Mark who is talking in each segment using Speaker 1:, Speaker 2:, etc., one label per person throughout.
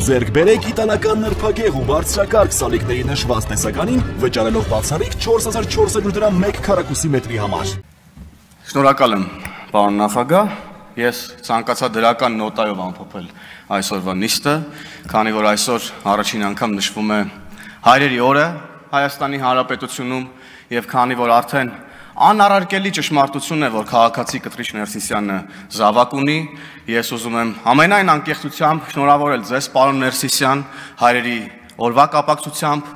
Speaker 1: Ձեռք բերեք իտալական նրբագեղ ու բարձրակարգ սալիկների նշված տեսականին, վճարելով բացառիկ 4400 դրամ 1 քառակուսի մետրի համար։
Speaker 2: Շնորհակալ եմ, պարոն նախագահ։ Ես ցանկացա դրական նոտայով ամփոփել այսօրվա նիստը, քանի որ այսօր առաջին անգամ նշվում է հայրերի օրը Հայաստանի Հանրապետությունում եւ քանի որ արդեն անառարկելի ճշմարտություն է, որ քաղաքացի Կտրիչ Ներսիսյանը զավակ ունի, ես ուզում եմ ամենայն անկեղծությամբ շնորհավորել ձեզ, պարոն Ներսիսյան, հայրերի օրվա կապակցությամբ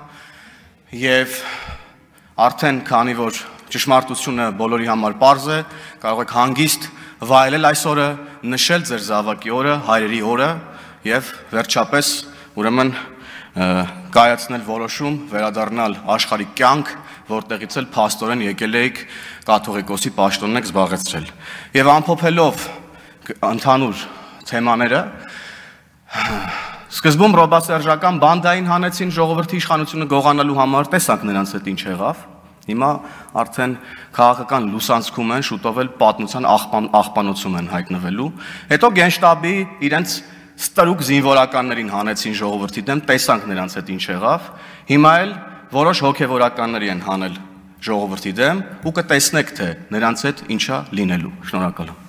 Speaker 2: եւ արդեն քանի որ ճշմարտությունը բոլորի համար պարզ է, կարող եք հանգիստ վայելել այս օրը, նշել ձեր զավակի օրը, հայրերի օրը եւ վերջապես ուրեմն կայացնել որոշում, վերադառնալ աշխարհի կյանք, որտեղից էլ փաստորեն եկել եք կաթողիկոսի պաշտոնն եք զբաղեցրել։ Եվ ամփոփելով ընդհանուր թեմաները, սկզբում ռոբասերժական բանդային հանեցին ժողովրդի իշխանությունը գողանալու համար, տեսանք նրանց հետ ինչ եղավ։ Հիմա արդեն քաղաքական լուսանցքում են, շուտով էլ պատմության աղբանոցում են հայտնվելու։ Հետո գենշտաբի իրենց ստրուկ զինվորականներին հանեցին ժողովրդի դեմ, տեսանք նրանց հետ ինչ եղավ։ Հիմա էլ որոշ հոգևորականների են հանել ժողովրդի դեմ ու կտեսնեք, թե նրանց հետ ինչա լինելու։ Շնորհակալ եմ։